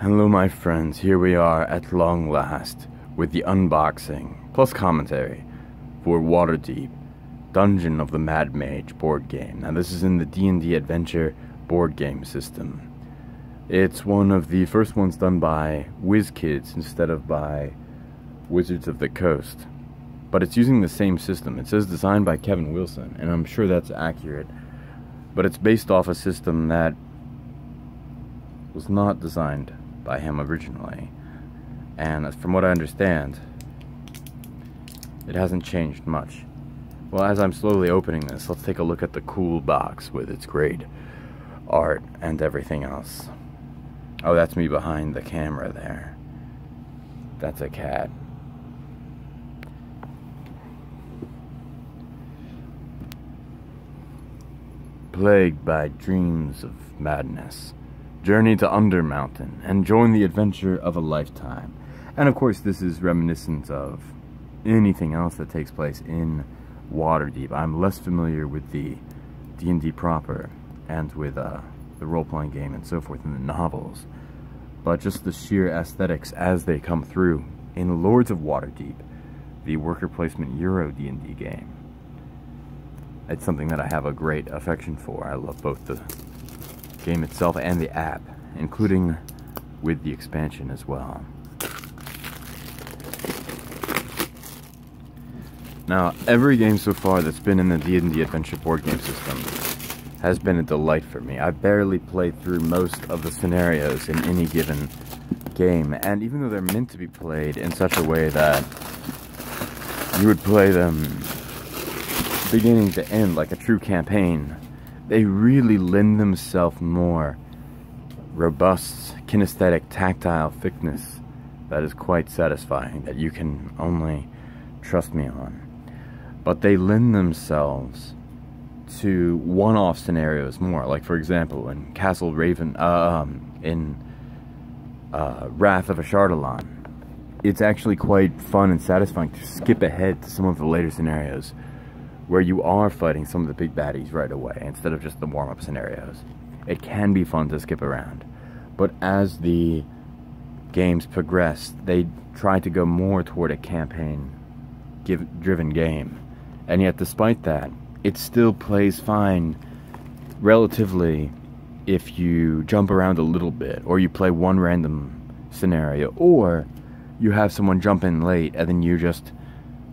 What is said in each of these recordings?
Hello my friends, here we are at long last with the unboxing plus commentary for Waterdeep, Dungeon of the Mad Mage board game. Now this is in the D&D Adventure board game system. It's one of the first ones done by WizKids instead of by Wizards of the Coast. But it's using the same system. It says designed by Kevin Wilson, and I'm sure that's accurate. But it's based off a system that was not designed by him originally, and from what I understand, it hasn't changed much. Well, as I'm slowly opening this, let's take a look at the cool box with its great art and everything else. Oh, that's me behind the camera there. That's a cat. Plagued by dreams of madness, journey to Undermountain and join the adventure of a lifetime. And of course this is reminiscent of anything else that takes place in Waterdeep. I'm less familiar with the D&D proper and with the role-playing game and so forth in the novels, but just the sheer aesthetics as they come through in Lords of Waterdeep, the worker placement Euro D&D game. It's something that I have a great affection for. I love both the game itself and the app, including with the expansion as well. Now, every game so far that's been in the D&D Adventure board game system has been a delight for me. I barely played through most of the scenarios in any given game, and even though they're meant to be played in such a way that you would play them beginning to end like a true campaign, they really lend themselves more robust, kinesthetic, tactile thickness that is quite satisfying, that you can only trust me on. But they lend themselves to one-off scenarios more, like for example in Castle Raven, in Wrath of Ashardalon. It's actually quite fun and satisfying to skip ahead to some of the later scenarios where you are fighting some of the big baddies right away, instead of just the warm-up scenarios. It can be fun to skip around, but as the games progress, they try to go more toward a campaign-driven game, and yet despite that, it still plays fine, relatively, if you jump around a little bit, or you play one random scenario, or you have someone jump in late, and then you just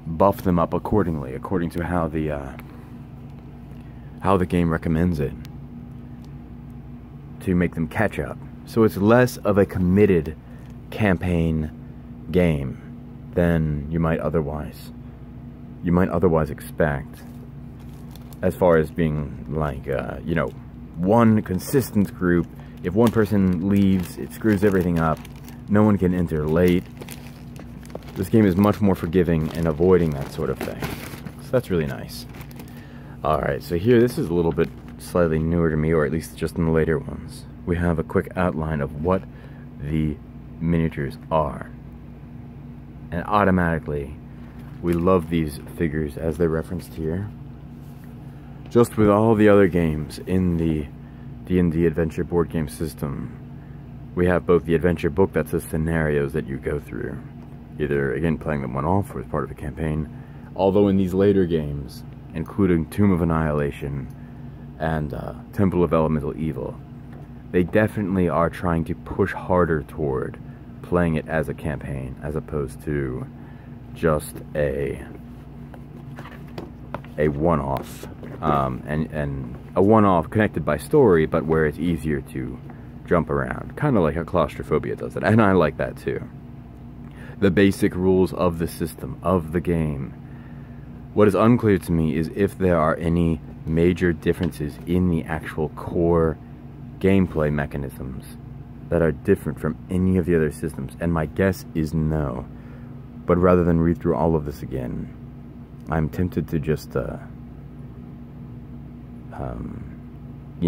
buff them up accordingly, according to how the game recommends it, to make them catch up. So it's less of a committed campaign game than you might otherwise expect, as far as being like you know, one consistent group. If one person leaves, it screws everything up. No one can enter late. This game is much more forgiving and avoiding that sort of thing. So that's really nice. Alright, so here, this is a little bit slightly newer to me, or at least just in the later ones. We have a quick outline of what the miniatures are. And automatically, we love these figures as they're referenced here. Just with all the other games in the D&D Adventure board game system, we have both the adventure book that says scenarios that you go through, either, again, playing them one-off or as part of a campaign. Although in these later games, including Tomb of Annihilation and Temple of Elemental Evil, they definitely are trying to push harder toward playing it as a campaign, as opposed to just a one-off, and a one-off connected by story, but where it's easier to jump around, kind of like how Claustrophobia does it, and I like that too. The basic rules of the system, of the game. What is unclear to me is if there are any major differences in the actual core gameplay mechanisms that are different from any of the other systems, and my guess is no. But rather than read through all of this again, I'm tempted to just, you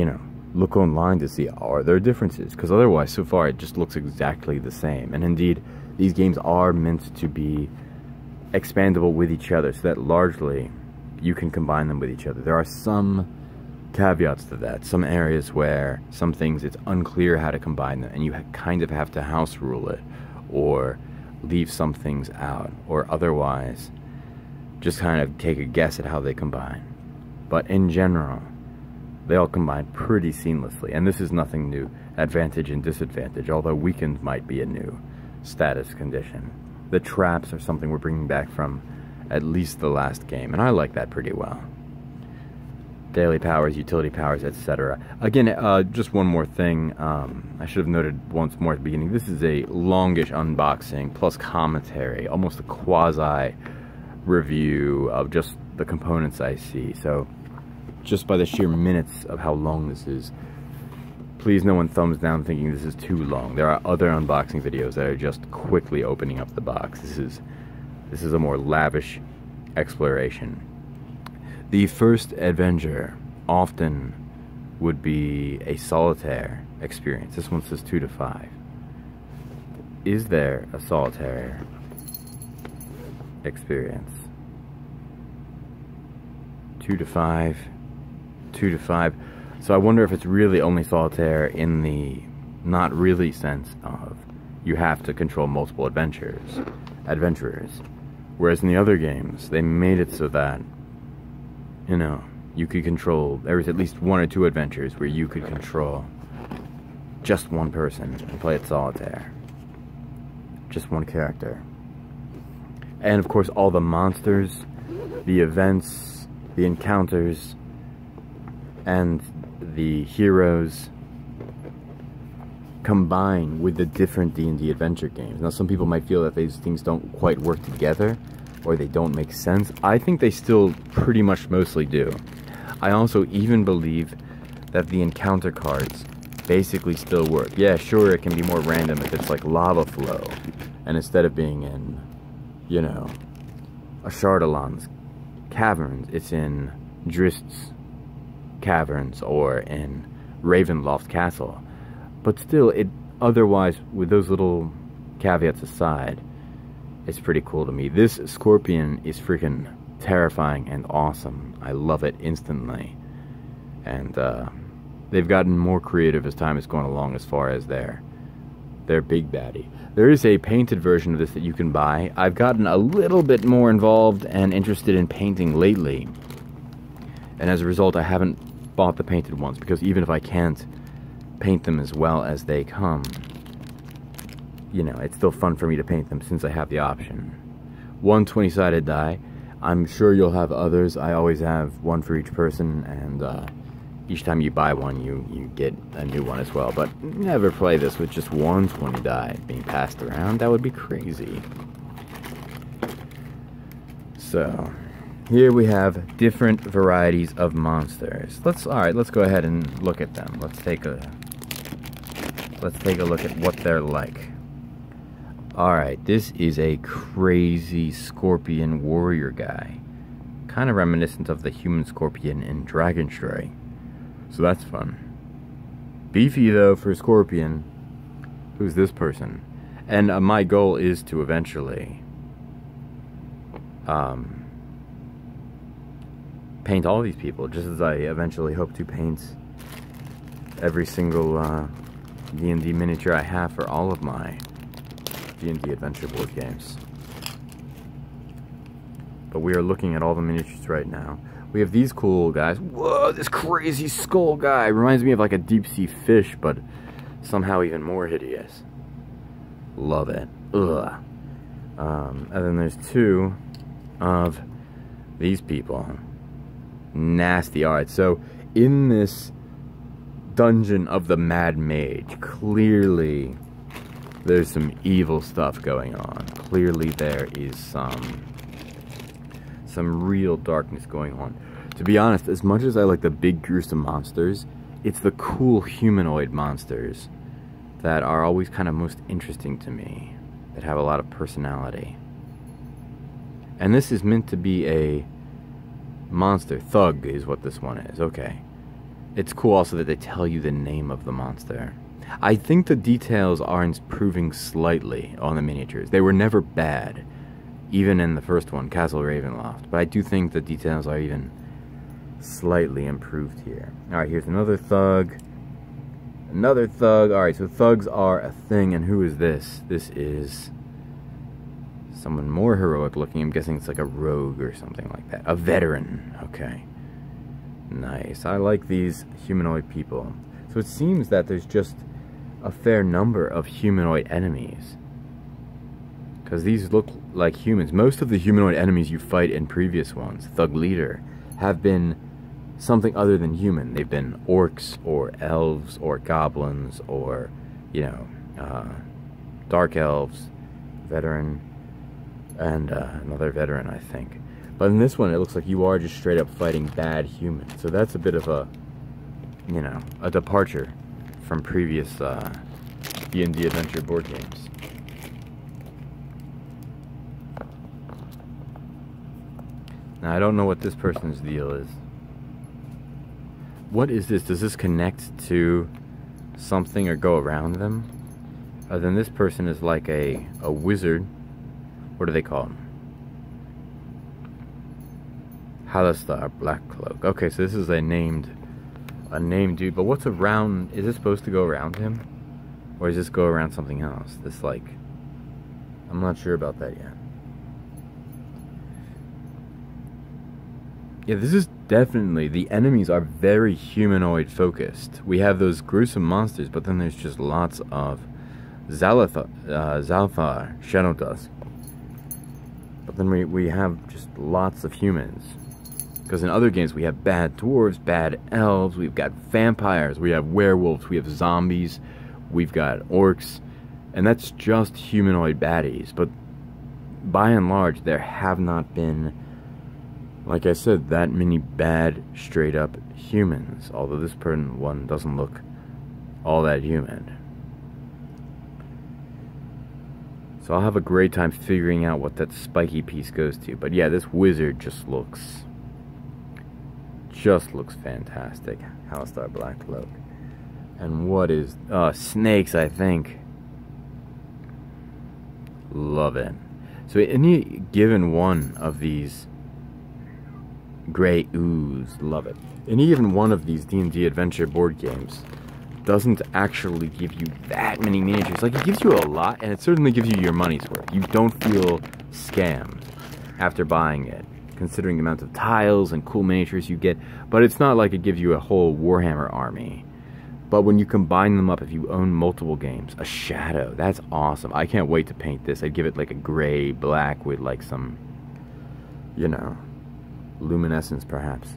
know, look online to see, are there differences? Because otherwise, so far, it just looks exactly the same. And indeed, these games are meant to be expandable with each other, so that largely you can combine them with each other. There are some caveats to that. Some areas where some things it's unclear how to combine them, and you kind of have to house rule it, or leave some things out, or otherwise just kind of take a guess at how they combine. But in general, they all combine pretty seamlessly, and this is nothing new. Advantage and disadvantage, although weakened might be a new status condition. The traps are something we're bringing back from at least the last game, and I like that pretty well. Daily powers, utility powers, etc. Again, just one more thing. I should have noted once more at the beginning. This is a longish unboxing plus commentary, almost a quasi review of just the components I see. So, just by the sheer minutes of how long this is, please no one thumbs down thinking this is too long. There are other unboxing videos that are just quickly opening up the box. This is a more lavish exploration. The first adventure often would be a solitaire experience. This one says 2 to 5. Is there a solitaire experience? 2 to 5, 2 to 5. So I wonder if it's really only solitaire in the not really sense of you have to control multiple adventurers. Whereas in the other games, they made it so that, you know, you could control, there was at least 1 or 2 adventures where you could control just one person and play it solitaire. Just one character. And of course all the monsters, the events, the encounters, and the heroes combine with the different D&D adventure games. Now, some people might feel that these things don't quite work together, or they don't make sense. I think they still pretty much mostly do. I also even believe that the encounter cards basically still work. Yeah, sure, it can be more random if it's like lava flow, and instead of being in, you know, a Chardalon's caverns, it's in Drist's caverns or in Ravenloft Castle. But still, it otherwise, with those little caveats aside, it's pretty cool to me. This scorpion is freaking terrifying and awesome. I love it instantly. And they've gotten more creative as time has gone along as far as their big baddie. There is a painted version of this that you can buy. I've gotten a little bit more involved and interested in painting lately. And as a result, I haven't bought the painted ones, because even if I can't paint them as well as they come, you know, it's still fun for me to paint them since I have the option. 1 20-sided die. I'm sure you'll have others. I always have one for each person, and each time you buy one, you get a new one as well. But never play this with just 1 20 die being passed around. That would be crazy. So, here we have different varieties of monsters. Alright, let's go ahead and look at them. Let's take a look at what they're like. Alright, this is a crazy scorpion warrior guy. Kind of reminiscent of the human scorpion in Dragonstray. So that's fun. Beefy though for scorpion. Who's this person? And my goal is to eventually paint all these people, just as I eventually hope to paint every single D&D miniature I have for all of my D&D adventure board games. But we are looking at all the miniatures right now. We have these cool guys. Whoa, this crazy skull guy reminds me of like a deep sea fish, but somehow even more hideous. Love it. Ugh. And then there's 2 of these people. Nasty. Alright, so in this dungeon of the Mad Mage, clearly there's some evil stuff going on. Clearly there is some real darkness going on. To be honest, as much as I like the big gruesome monsters, it's the cool humanoid monsters that are always kind of most interesting to me, that have a lot of personality. And this is meant to be a monster. Thug is what this one is. Okay. It's cool also that they tell you the name of the monster. I think the details are improving slightly on the miniatures. They were never bad, even in the first one, Castle Ravenloft. But I do think the details are even slightly improved here. Alright, here's another thug. Another thug. Alright, so thugs are a thing, and who is this? This is someone more heroic looking. I'm guessing it's like a rogue or something like that. A veteran. Okay. Nice. I like these humanoid people. So it seems that there's just a fair number of humanoid enemies. Because these look like humans. Most of the humanoid enemies you fight in previous ones, Thug Leader, have been something other than human. They've been orcs or elves or goblins or, you know, dark elves, veteran, and another veteran, I think. But in this one, it looks like you are just straight up fighting bad humans. So that's a bit of a, you know, a departure from previous D&D adventure board games. Now, I don't know what this person's deal is. What is this? Does this connect to something or go around them? Then this person is like a wizard. What do they call him? Halistar Blackcloak. Okay, so this is a named dude. But what's around? Is this supposed to go around him? Or does this go around something else? This, like, I'm not sure about that yet. Yeah, this is definitely, the enemies are very humanoid focused. We have those gruesome monsters, but then there's just lots of Zalthar Shadow Dusk. But then we have just lots of humans. Because in other games we have bad dwarves, bad elves, we've got vampires, we have werewolves, we have zombies, we've got orcs, and that's just humanoid baddies. But by and large, there have not been, like I said, that many bad, straight-up humans. Although this one doesn't look all that human. So I'll have a great time figuring out what that spiky piece goes to. But yeah, this wizard just looks fantastic. Halistar Blackcloak. And what is... snakes, I think. Love it. So any given one of these... Gray ooze, love it. And even one of these D&D adventure board games doesn't actually give you that many miniatures. Like, it gives you a lot, and it certainly gives you your money's worth. You don't feel scammed after buying it, considering the amount of tiles and cool miniatures you get. But it's not like it gives you a whole Warhammer army. But when you combine them up, if you own multiple games, a shadow, that's awesome. I can't wait to paint this. I'd give it like a gray, black with like some, you know, luminescence, perhaps.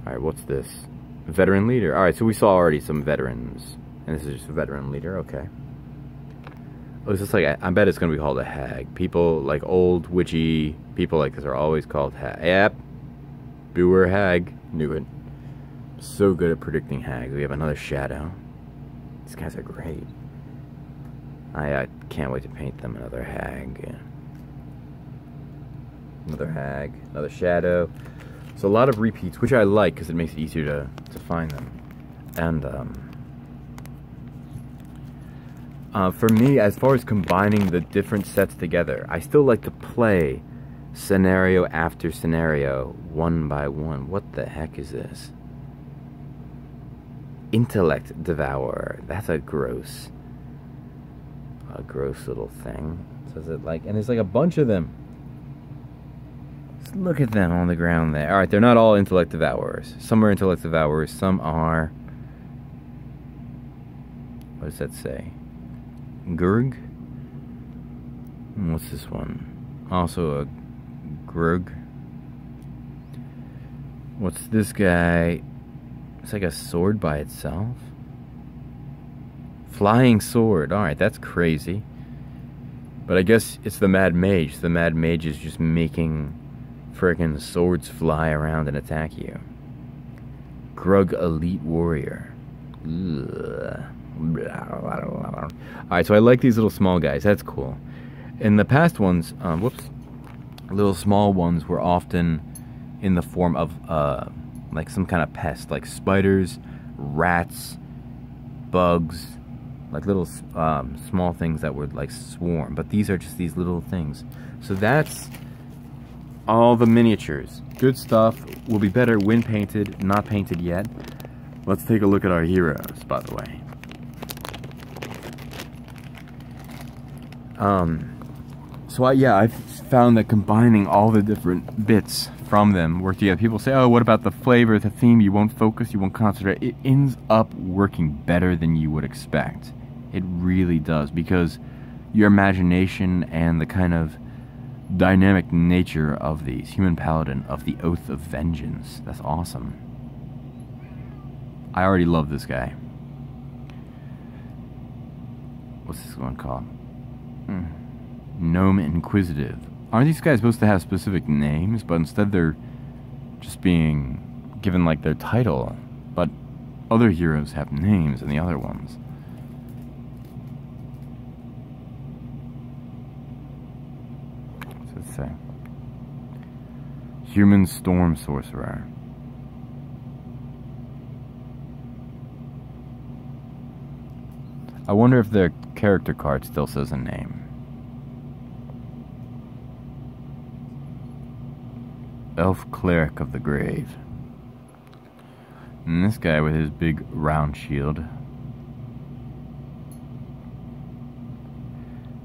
Alright, what's this? Veteran leader. Alright, so we saw already some veterans. And this is just a veteran leader, okay. Oh, it's just like, I bet it's going to be called a hag. People, like old, witchy people like this are always called hag. Yep. Beware hag. Knew it. So good at predicting hags. We have another shadow. These guys are great. I can't wait to paint them. Another hag. Another hag, another shadow. So a lot of repeats, which I like because it makes it easier to find them. And for me, as far as combining the different sets together, I still like to play scenario after scenario, one by one. What the heck is this? Intellect Devourer. That's a gross little thing. Says it like, and there's like a bunch of them. Look at them on the ground there. Alright, they're not all Intellect Devourers. Some are Intellect Devourers, some are... What does that say? Gurg? What's this one? Also a Grug. What's this guy? It's like a sword by itself. Flying sword. Alright, that's crazy. But I guess it's the Mad Mage. The Mad Mage is just making frickin' swords fly around and attack you. Grug Elite Warrior. Alright, so I like these little small guys. That's cool. In the past ones, little small ones were often in the form of like some kind of pest, like spiders, rats, bugs, like little small things that would like swarm. But these are just these little things. So that's all the miniatures. Good stuff. Will be better when painted, not painted yet. Let's take a look at our heroes, by the way. So I've found that combining all the different bits from them work together. People say, oh, what about the flavor, the theme? You won't focus, you won't concentrate. It ends up working better than you would expect. It really does, because your imagination and the kind of dynamic nature of these. Human Paladin of the Oath of Vengeance. That's awesome. I already love this guy. What's this one called? Gnome Inquisitive. Aren't these guys supposed to have specific names, but instead they're just being given like their title? But other heroes have names in the other ones. What's it say? Human Storm Sorcerer. I wonder if their character card still says a name. Elf Cleric of the Grave. And this guy with his big round shield.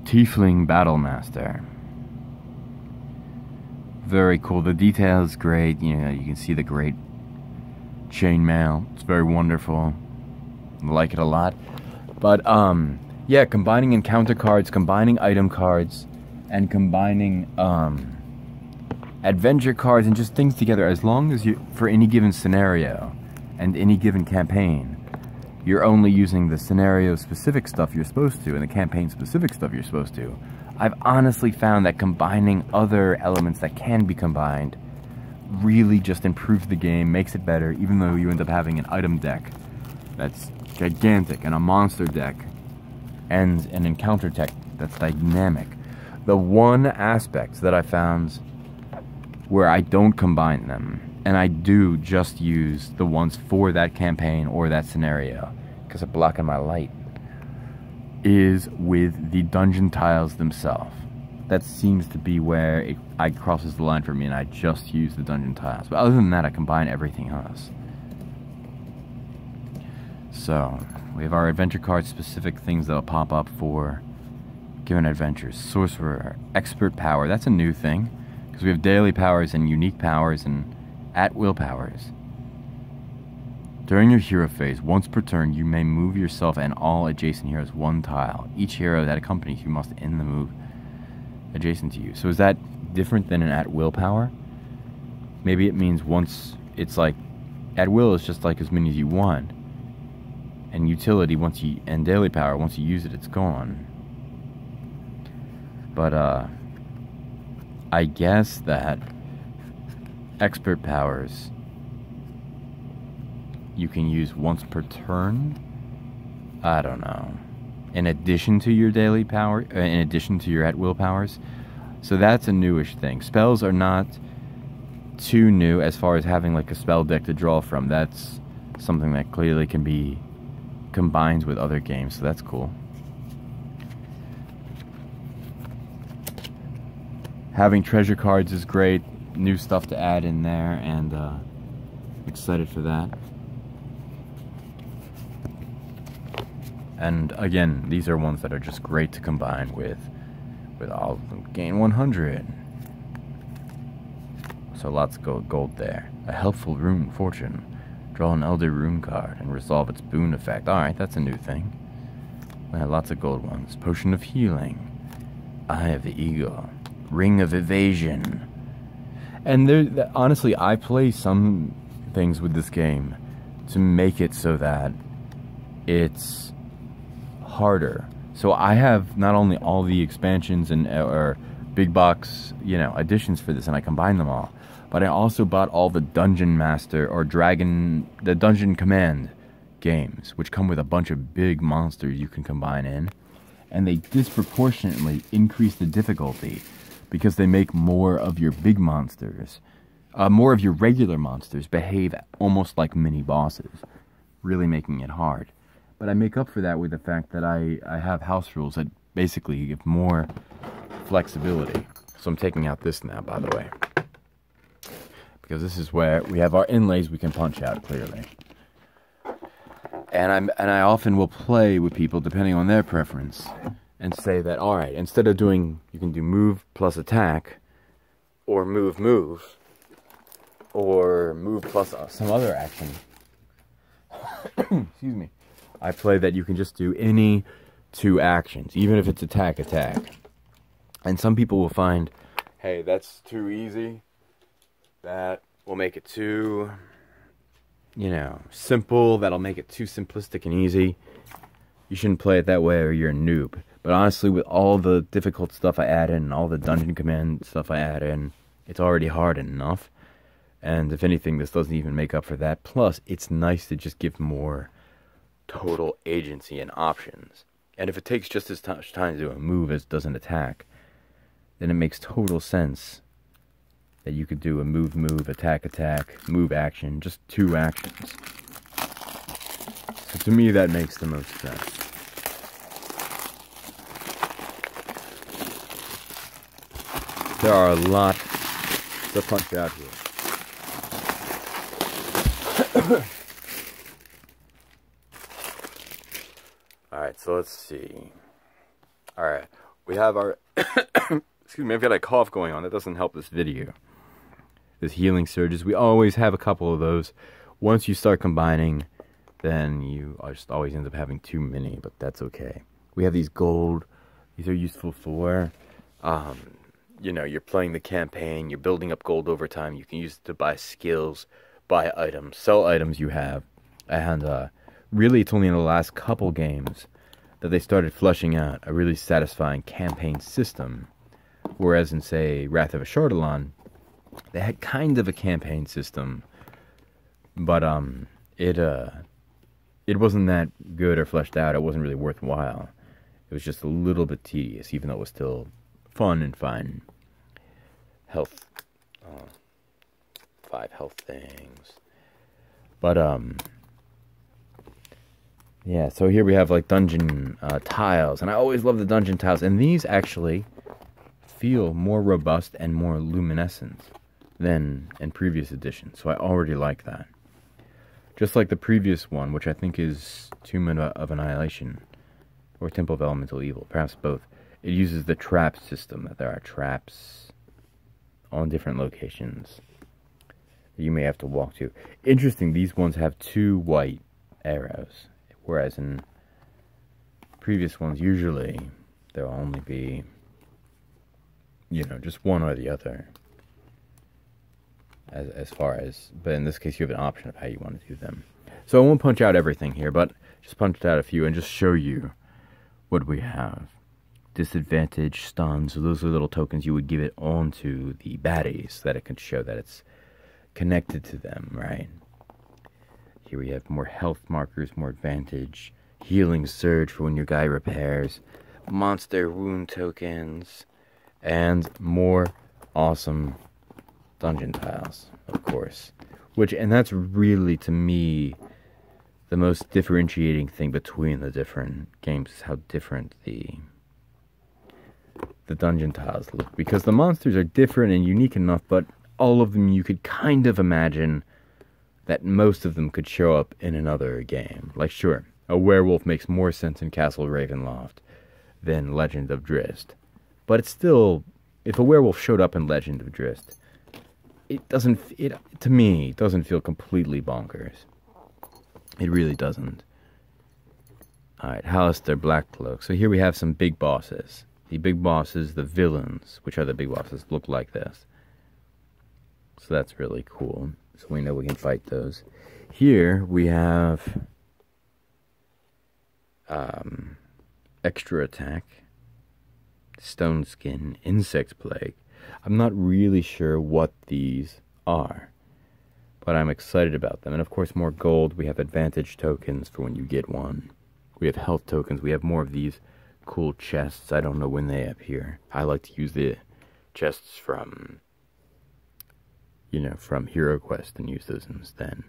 Tiefling Battlemaster. Very cool. The detail is great. You know, you can see the great chainmail. It's very wonderful. I like it a lot. But yeah, combining encounter cards, combining item cards, and combining adventure cards and just things together, as long as you, for any given scenario and any given campaign, you're only using the scenario specific stuff you're supposed to and the campaign specific stuff you're supposed to. I've honestly found that combining other elements that can be combined really just improves the game, makes it better, even though you end up having an item deck that's gigantic and a monster deck and an encounter deck that's dynamic. The one aspect that I found where I don't combine them, and I do just use the ones for that campaign or that scenario because of blocking my light, is with the dungeon tiles themselves. That seems to be where it crosses the line for me, and I just use the dungeon tiles. But other than that, I combine everything else. So, we have our adventure cards, specific things that'll pop up for given adventures. Sorcerer, Expert Power, that's a new thing, because we have daily powers and unique powers and at-will powers. During your hero phase, once per turn, you may move yourself and all adjacent heroes one tile. Each hero that accompanies you must end the move adjacent to you. So is that different than an at-will power? Maybe it means once, it's like, at-will is just like as many as you want. And utility, and daily power, once you use it, it's gone. But, I guess that expert powers you can use once per turn? I don't know. In addition to your daily power, in addition to your at-will powers. So that's a newish thing. Spells are not too new as far as having like a spell deck to draw from. That's something that clearly can be combined with other games, so that's cool. Having treasure cards is great. New stuff to add in there, and excited for that. And again, these are ones that are just great to combine with all of them. Gain 100. So lots of gold there. A helpful rune fortune. Draw an Elder Rune card and resolve its boon effect. Alright, that's a new thing. We have lots of gold ones. Potion of Healing. Eye of the Eagle. Ring of Evasion. And there, honestly, I play some things with this game to make it so that it's harder. So I have not only all the expansions and or big box, you know, additions for this, and I combine them all, but I also bought all the Dungeon Master or the Dungeon Command games, which come with a bunch of big monsters you can combine in, and they disproportionately increase the difficulty because they make more of your big monsters, more of your regular monsters behave almost like mini bosses, really making it hard. But I make up for that with the fact that I have house rules that basically give more flexibility. So I'm taking out this now, by the way. because this is where we have our inlays we can punch out clearly. And I often will play with people depending on their preference and say that, all right, instead of doing, you can do move plus attack, or move, or move plus some other action. Excuse me. I play that you can just do any 2 actions, even if it's attack. And some people will find, hey, that's too easy. That will make it too, simple. That'll make it too simplistic and easy. You shouldn't play it that way or you're a noob. But honestly, with all the difficult stuff I add in, all the dungeon command stuff I add in, it's already hard enough. And if anything, this doesn't even make up for that. Plus, it's nice to just give more total agency and options. And if it takes just as much time to do a move as it does an attack, then it makes total sense that you could do a move, attack, move action, just 2 actions. So to me, that makes the most sense. There are a lot to punch out here. Alright, so let's see. Alright, we have our... Excuse me, I've got a cough going on. That doesn't help this video. This healing surges, we always have a couple of those. Once you start combining, then you just always end up having too many, but that's okay. We have these gold. These are useful for... you're playing the campaign, you're building up gold over time, you can use it to buy skills, buy items, sell items you have, and really it's only in the last couple games that they started fleshing out a really satisfying campaign system, whereas in, say, Wrath of Ashardalon, they had kind of a campaign system, but it wasn't that good or fleshed out, it wasn't really worthwhile. It was just a little bit tedious, even though it was still fun and fine. Health, 5 health things. But, yeah, so here we have, like, dungeon tiles. And I always love the dungeon tiles. And these actually feel more robust and more luminescent than in previous editions. So I already like that. Just like the previous one, which I think is Tomb of Annihilation, or Temple of Elemental Evil, perhaps both. It uses the trap system, that there are traps on different locations that you may have to walk to. Interesting, these ones have 2 white arrows, whereas in previous ones, usually there'll only be, just one or the other. As far as, but in this case, you have an option of how you want to do them. So I won't punch out everything here, but just punch out a few and just show you what we have. Disadvantage, stuns, so those are little tokens you would give it onto the baddies, so that it can show that it's connected to them, right? Here we have more health markers, more advantage, healing surge for when your guy repairs, monster wound tokens, and more awesome dungeon tiles, of course. And that's really, to me, the most differentiating thing between the different games, is how different the dungeon tiles look, because the monsters are different and unique enough, but all of them you could kind of imagine that most of them could show up in another game. Like, sure, a werewolf makes more sense in Castle Ravenloft than Legend of Drizzt, but it's still, if a werewolf showed up in Legend of Drizzt, to me, it doesn't feel completely bonkers. It really doesn't. Alright, Halaster Blackcloak. So here we have some big bosses. The big bosses, the villains, which are the big bosses, look like this. So that's really cool. So we know we can fight those. Here we have extra attack, stone skin, insect plague. I'm not really sure what these are, but I'm excited about them. And of course, more gold. We have advantage tokens for when you get one. We have health tokens. We have more of these cool chests. I don't know when they appear. I like to use the chests from, from Hero Quest and use those instead.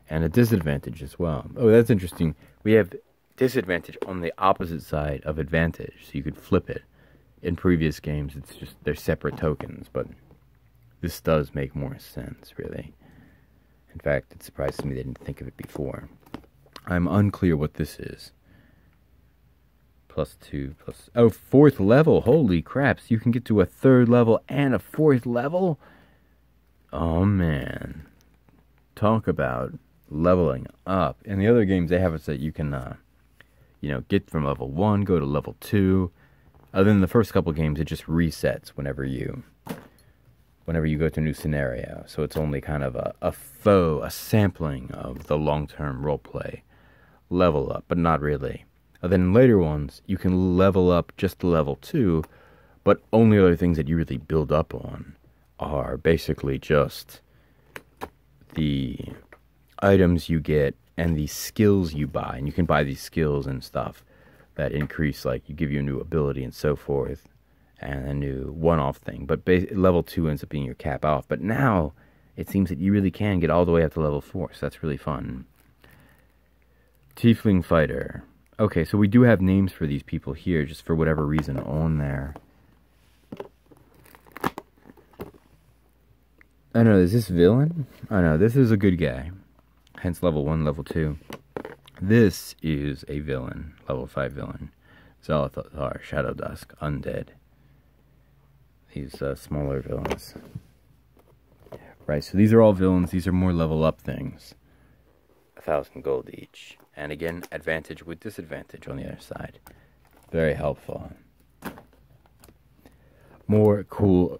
And a disadvantage as well. Oh, that's interesting. We have disadvantage on the opposite side of advantage, so you could flip it. In previous games, it's just, they're separate tokens, but this does make more sense, really. In fact, it surprises me they didn't think of it before. I'm unclear what this is. +2 plus... Oh, 4th level! Holy craps! You can get to a 3rd level and a 4th level? Oh, man. Talk about leveling up. In the other games, they have it that you can, you know, get from level 1, go to level 2. Other than the first couple games, it just resets whenever you go to a new scenario. So it's only kind of a sampling of the long-term roleplay level up, but not really. Then in later ones, you can level up just to level 2, but only other things that you really build up on are basically just the items you get and the skills you buy. And you can buy these skills and stuff that increase, like, you give you a new ability and so forth, and a new one-off thing. But level 2 ends up being your cap off. But now, it seems that you really can get all the way up to level 4, so that's really fun. Tiefling Fighter. Okay, so we do have names for these people here, just for whatever reason on there. I know, is this villain? I know, this is a good guy. Hence level 1, level 2. This is a villain, level 5 villain. Zalathar, Shadow Dusk, Undead. These smaller villains. Right, so these are all villains. These are more level up things. 1,000 gold each. And again, advantage with disadvantage on the other side. Very helpful. More cool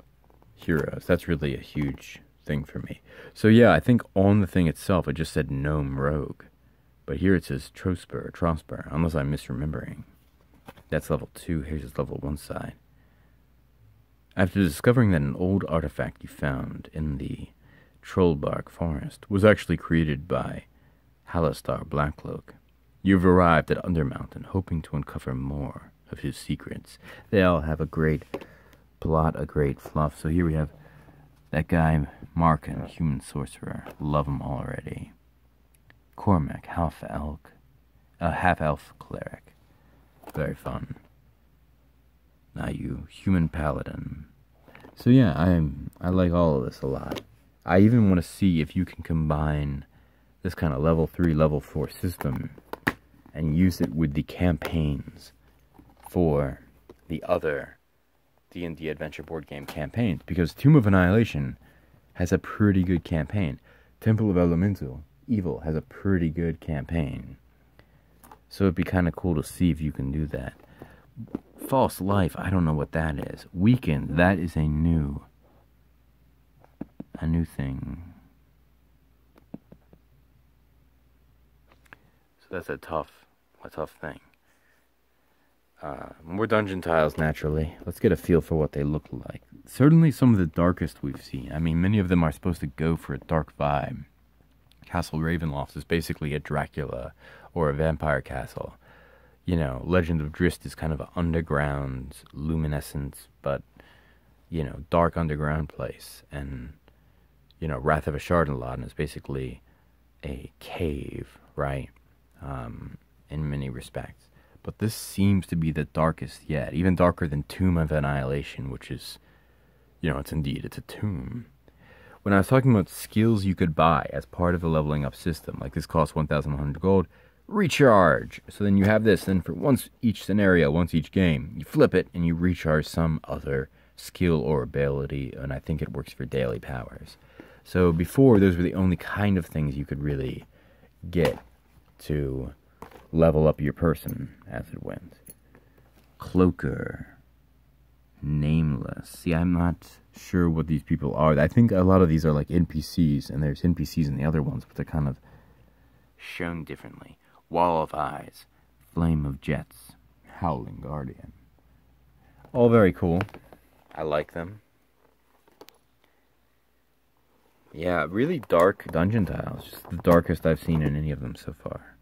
heroes. That's really a huge thing for me. So yeah, I think on the thing itself, it just said Gnome Rogue. But here it says Trosper, unless I'm misremembering. That's level 2. Here's his level 1 side. After discovering that an old artifact you found in the Trollbark Forest was actually created by Halistar Blackcloak, you've arrived at Undermountain, hoping to uncover more of his secrets. They all have a great plot, a great fluff. So here we have that guy, Markin, human sorcerer. Love him already. Cormac, half-elf cleric. Very fun. Now you, human paladin. So yeah, I like all of this a lot. I even want to see if you can combine this kind of level 3, level 4 system and use it with the campaigns for the other D&D adventure board game campaigns, because Tomb of Annihilation has a pretty good campaign. Temple of Elemental Evil has a pretty good campaign. So it'd be kind of cool to see if you can do that. False Life, I don't know what that is. Weekend, that is a new thing. So that's a tough thing. More dungeon tiles, naturally. Let's get a feel for what they look like. Certainly some of the darkest we've seen. I mean, many of them are supposed to go for a dark vibe. Castle Ravenloft is basically a Dracula or a vampire castle. You know, Legend of Drizzt is kind of an underground, luminescent, but, you know, dark underground place. And, you know, Wrath of Ashardalon is basically a cave, right? In many respects. But this seems to be the darkest yet. Even darker than Tomb of Annihilation, which is, you know, it's a tomb. When I was talking about skills you could buy as part of the leveling up system, like this costs 1,100 gold, recharge. So then you have this, then for once each scenario, once each game, you flip it and you recharge some other skill or ability, and I think it works for daily powers. So before, those were the only kind of things you could really get to level up your person as it went. Cloaker. Nameless. See, I'm not sure what these people are. I think a lot of these are like NPCs, and there's NPCs in the other ones, but they're kind of shown differently. Wall of Eyes. Flame of Jets. Howling Guardian. All very cool. I like them. Yeah, really dark dungeon tiles. Just the darkest I've seen in any of them so far.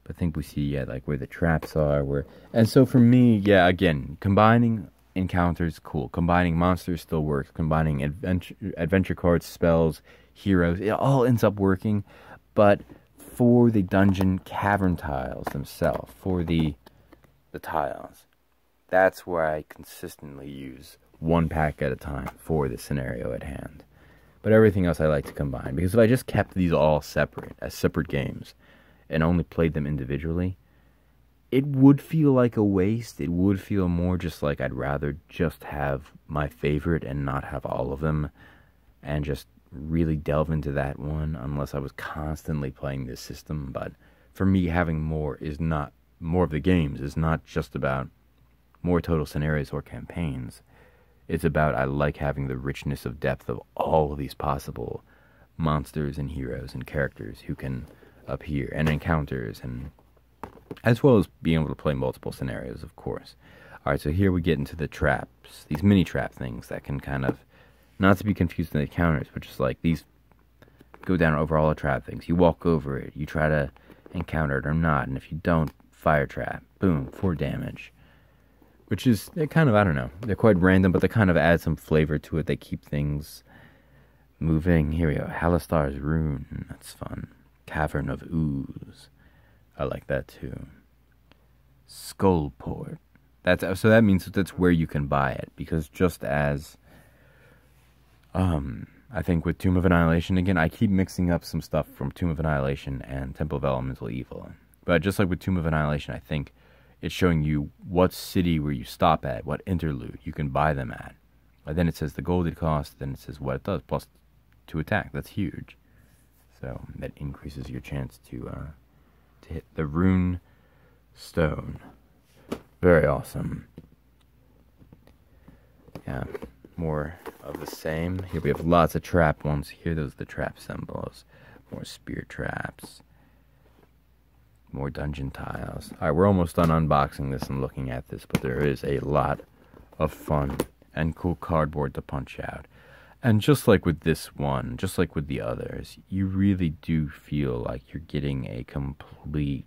I think we see, yeah, like where the traps are, and so for me, yeah, again, combining encounters, cool. Combining monsters still works. Combining adventure cards, spells, heroes, it all ends up working. But for the dungeon cavern tiles themselves, for the tiles, that's where I consistently use one pack at a time for the scenario at hand. But everything else I like to combine, because if I just kept these all separate, as separate games, and only played them individually, it would feel like a waste. It would feel more just like I'd rather just have my favorite and not have all of them, and just really delve into that one unless I was constantly playing this system. But for me, having more of the games is not just about more total scenarios or campaigns. It's about, I like having the richness of depth of all of these possible monsters and heroes and characters who can appear, and encounters, and as well as being able to play multiple scenarios, of course. Alright, so here we get into the traps, these mini trap things that can kind of, not to be confused with the encounters, but just like these go down over all the trap things. You walk over it, you try to encounter it or not, and if you don't, fire trap, boom, 4 damage. Which is, they're kind of, I don't know, they're quite random, but they kind of add some flavor to it. They keep things moving. Here we go, Halistar's Rune, that's fun. Cavern of Ooze, I like that too. Skullport, so that means that's where you can buy it, because just as, I think with Tomb of Annihilation, again, I keep mixing up some stuff from Tomb of Annihilation and Temple of Elemental Evil. But just like with Tomb of Annihilation, I think it's showing you what city where you stop at, what interlude you can buy them at. And then it says the gold it costs, then it says what it does, plus 2 attack. That's huge. So that increases your chance to hit the rune stone. Very awesome. Yeah, more of the same. Here we have lots of trap ones. Here, those are the trap symbols. More spear traps. More dungeon tiles. Alright, we're almost done unboxing this and looking at this, but there is a lot of fun and cool cardboard to punch out. And just like with this one, just like with the others, you really do feel like you're getting a complete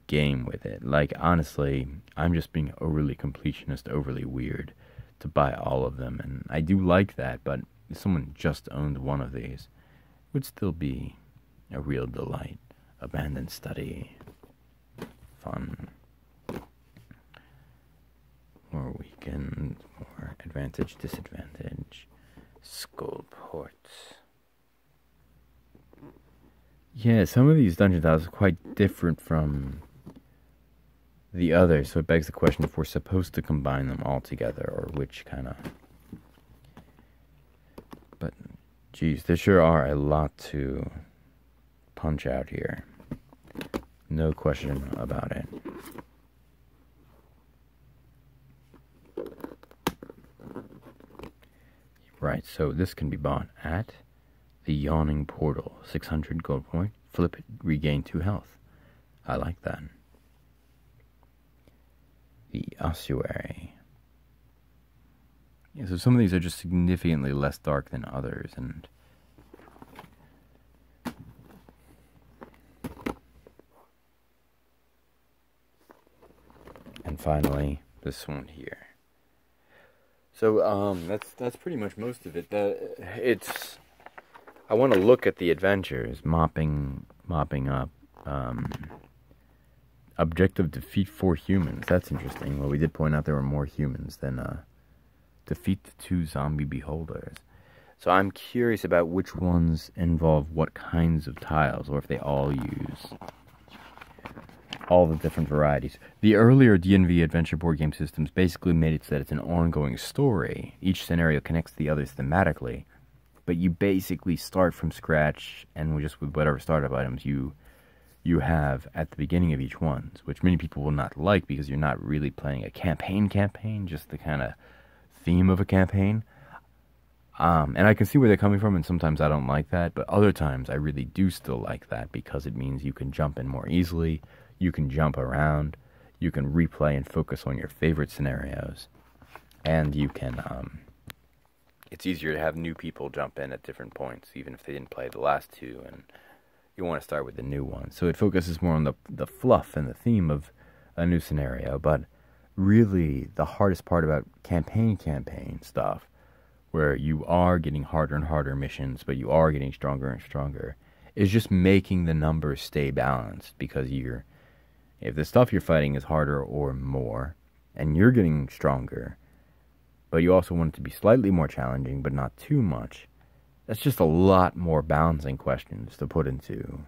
game with it. Like, honestly, I'm just being overly completionist, overly weird to buy all of them, and I do like that, but if someone just owned one of these, it would still be a real delight. Abandoned Study. Fun. More weakened, more advantage, disadvantage. Skullport. Yeah, some of these dungeon tiles are quite different from the others, so it begs the question if we're supposed to combine them all together, or which kind of... But, geez, there sure are a lot to punch out here. No question about it. Right, so this can be bought at the Yawning Portal. 600 gold point. Flip it, regain 2 health. I like that. The Ossuary. Yeah, so some of these are just significantly less dark than others, and finally, this one here. So, that's pretty much most of it. I want to look at the adventures, mopping up. Objective, defeat 4 humans. That's interesting. Well, we did point out there were more humans than, defeat the 2 zombie beholders. So I'm curious about which ones involve what kinds of tiles, or if they all use all the different varieties. The earlier D&V adventure board game systems basically made it so that it's an ongoing story. Each scenario connects to the others thematically, but you basically start from scratch, and just with whatever startup items you have at the beginning of each one, which many people will not like because you're not really playing a campaign, just the kind of theme of a campaign. And I can see where they're coming from, and sometimes I don't like that, but other times I really do still like that, because it means you can jump in more easily, you can jump around, you can replay and focus on your favorite scenarios, and you can, it's easier to have new people jump in at different points, even if they didn't play the last 2, and you want to start with the new one. So it focuses more on the fluff and the theme of a new scenario, but really the hardest part about campaign stuff, where you are getting harder and harder missions, but you are getting stronger and stronger, is just making the numbers stay balanced, because if the stuff you're fighting is harder or more, and you're getting stronger, but you also want it to be slightly more challenging, but not too much. That's just a lot more balancing questions to put into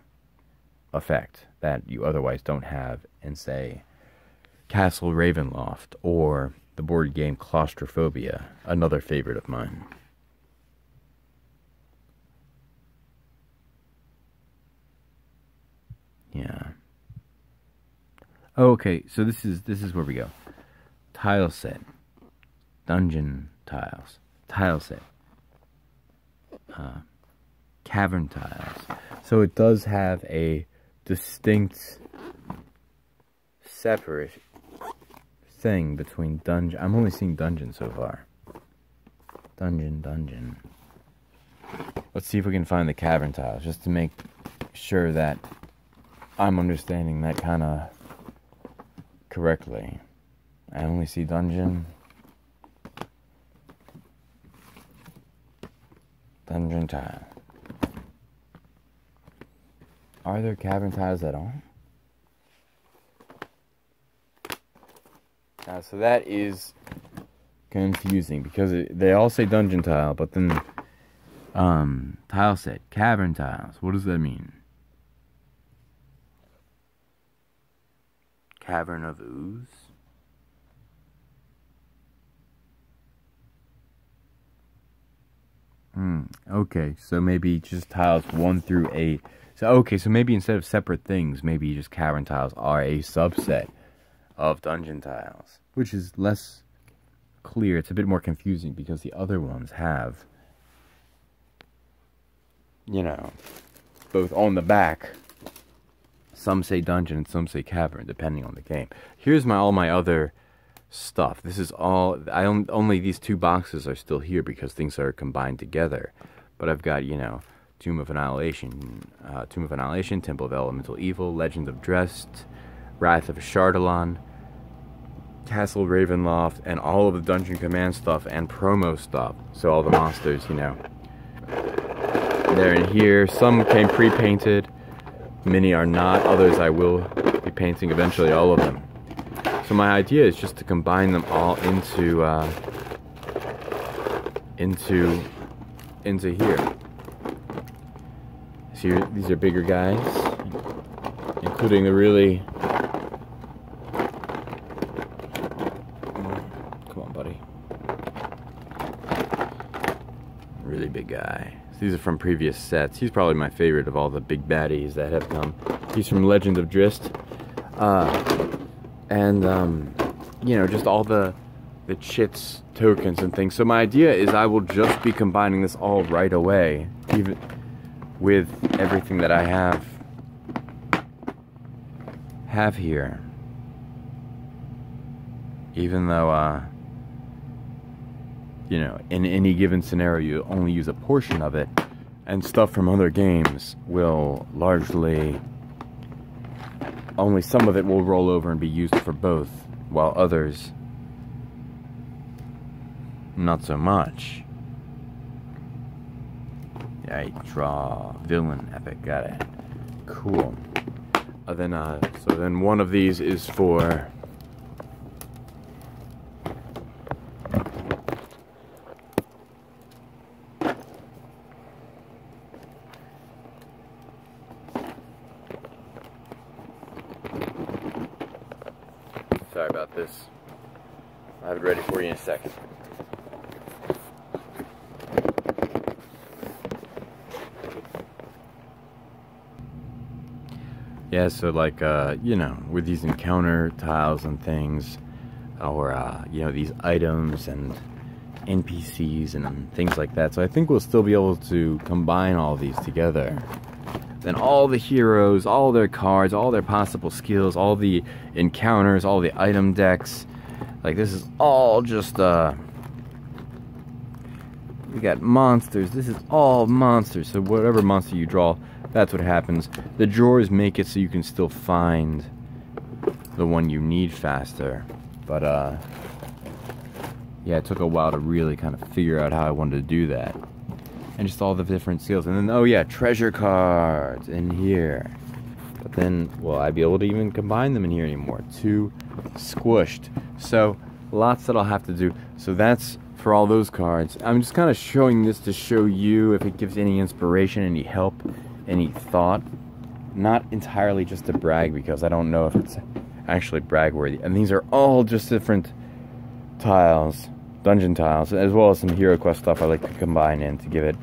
effect that you otherwise don't have in, say, Castle Ravenloft or the board game Claustrophobia, another favorite of mine. Yeah. Oh, okay, so this is where we go. Tile set. Dungeon tiles. Tile set. Cavern tiles. So it does have a distinct, separate thing between dungeon. I'm only seeing dungeon so far. Dungeon. Let's see if we can find the cavern tiles, just to make sure that I'm understanding that kind of correctly. I only see dungeon. Dungeon tile. Are there cavern tiles at all? So that is confusing because they all say dungeon tile, but then tile set, cavern tiles. What does that mean? Cavern of Ooze? Okay, so maybe just tiles 1 through 8. So, okay, so maybe instead of separate things, maybe just cavern tiles are a subset of dungeon tiles, which is less clear. It's a bit more confusing because the other ones have, you know, both on the back. Some say dungeon and some say cavern, depending on the game. Here's all my other stuff. This is all, only these 2 boxes are still here because things are combined together. But I've got, you know, Tomb of Annihilation, Temple of Elemental Evil, Legend of Dresd, Wrath of Chardalon, Castle Ravenloft, and all of the Dungeon Command stuff and promo stuff. So all the monsters, you know, they're in here. Some came pre-painted. Many are not. Others I will be painting eventually, all of them. So my idea is just to combine them all into here. So these are bigger guys, including the really, come on buddy, really big guy. So these are from previous sets. He's probably my favorite of all the big baddies that have come. He's from Legend of Dresd. You know, just all the chits, tokens, and things. So my idea is I will just be combining this all right away, even with everything that I have here. Even though, you know, in any given scenario, you only use a portion of it, and stuff from other games will largely, only some of it will roll over and be used for both, while others, not so much. Yeah, I draw villain epic, got it. Cool. So then one of these is for sorry about this. I'll have it ready for you in a second. Yeah, so like, you know, with these encounter tiles and things, or, you know, these items and NPCs and things like that. So I think we'll still be able to combine all these together. Then all the heroes, all their cards, all their possible skills, all the encounters, all the item decks. Like, this is all just, we got monsters. This is all monsters. So whatever monster you draw, that's what happens. The drawers make it so you can still find the one you need faster. But, yeah, it took a while to really kind of figure out how I wanted to do that. And just all the different skills. And then, oh yeah, treasure cards in here. But then, will I be able to even combine them in here anymore? Too squished. So, lots that I'll have to do. So that's for all those cards. I'm just kind of showing this to show you if it gives any inspiration, any help, any thought. Not entirely just to brag, because I don't know if it's actually brag-worthy. And these are all just different tiles, dungeon tiles, as well as some Hero Quest stuff I like to combine in to give it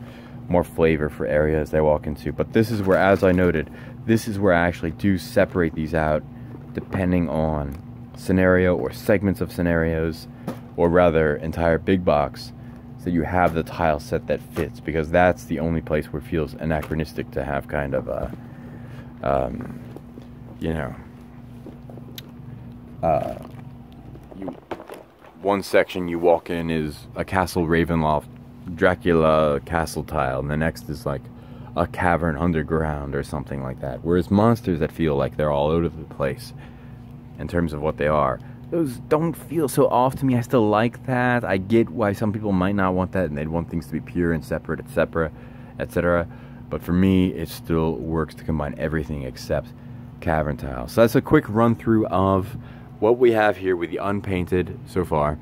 more flavor for areas they walk into. But this is where, as I noted, this is where I actually do separate these out depending on scenario or segments of scenarios, or rather entire big box, so you have the tile set that fits, because that's the only place where it feels anachronistic to have kind of a one section you walk in is a Castle Ravenloft Dracula castle tile, and the next is like a cavern underground or something like that. Whereas monsters that feel like they're all over the place in terms of what they are, those don't feel so off to me. I still like that. I get why some people might not want that and they'd want things to be pure and separate, etc., etc. But for me, it still works to combine everything except Cavern Tiles. So that's a quick run through of what we have here with the unpainted, so far,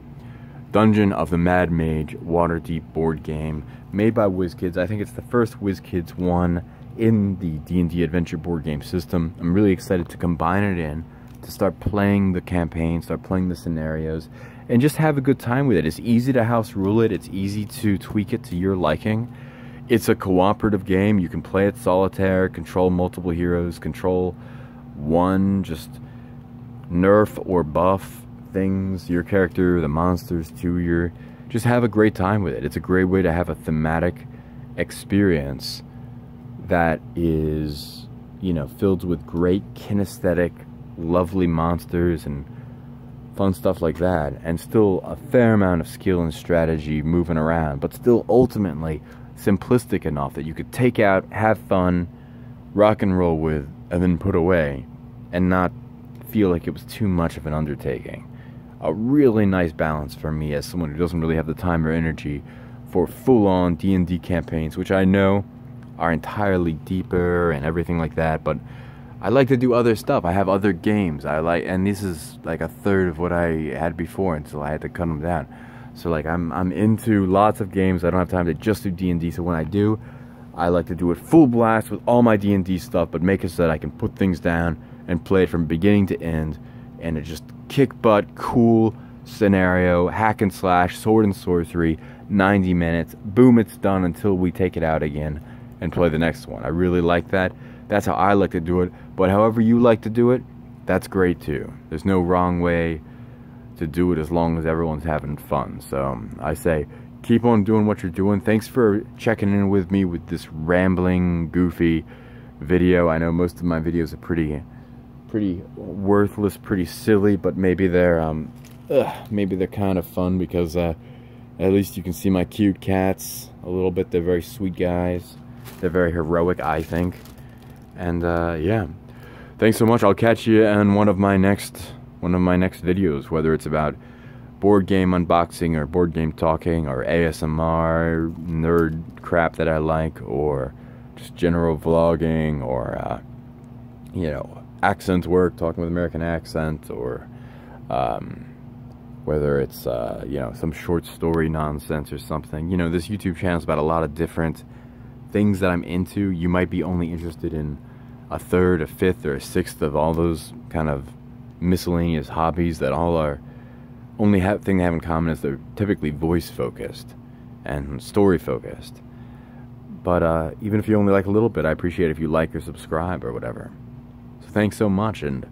Dungeon of the Mad Mage Waterdeep board game made by WizKids. I think it's the first WizKids one in the D&D adventure board game system. I'm really excited to combine it in, to start playing the campaign, start playing the scenarios, and just have a good time with it. It's easy to house rule it. It's easy to tweak it to your liking. It's a cooperative game. You can play it solitaire, control multiple heroes, control one, just nerf or buff things, your character, the monsters to your... Just have a great time with it. It's a great way to have a thematic experience that is, you know, filled with great kinesthetic, lovely monsters and fun stuff like that, and still a fair amount of skill and strategy moving around, but still ultimately simplistic enough that you could take out, have fun, rock and roll with, and then put away, and not feel like it was too much of an undertaking. A really nice balance for me as someone who doesn't really have the time or energy for full-on D&D campaigns, which I know are entirely deeper and everything like that, but I like to do other stuff. I have other games I like, and this is like a third of what I had before until I had to cut them down. So like I'm into lots of games. I don't have time to just do D&D, so when I do, I like to do it full blast with all my D&D stuff, but make it so that I can put things down and play it from beginning to end, and it just kick butt, cool scenario, hack and slash, sword and sorcery, 90 minutes, boom, it's done until we take it out again and play the next one. I really like that. That's how I like to do it, but however you like to do it, that's great too. There's no wrong way to do it as long as everyone's having fun. So I say, keep on doing what you're doing. Thanks for checking in with me with this rambling, goofy video. I know most of my videos are pretty worthless, pretty silly, but maybe they're kind of fun because at least you can see my cute cats a little bit. They're very sweet guys. They're very heroic, I think. And yeah, thanks so much. I'll catch you in one of my next videos, whether it's about board game unboxing or board game talking or ASMR nerd crap that I like, or just general vlogging, or you know, accent work, talking with American accent, or whether it's you know, some short story nonsense or something. You know, this YouTube channel is about a lot of different things that I'm into. You might be only interested in a third, a fifth, or a sixth of all those kind of miscellaneous hobbies that all are only thing they have in common is they're typically voice focused and story focused. But even if you only like a little bit, I appreciate if you like or subscribe or whatever. So thanks so much, and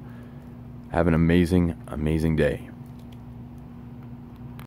have an amazing, amazing day.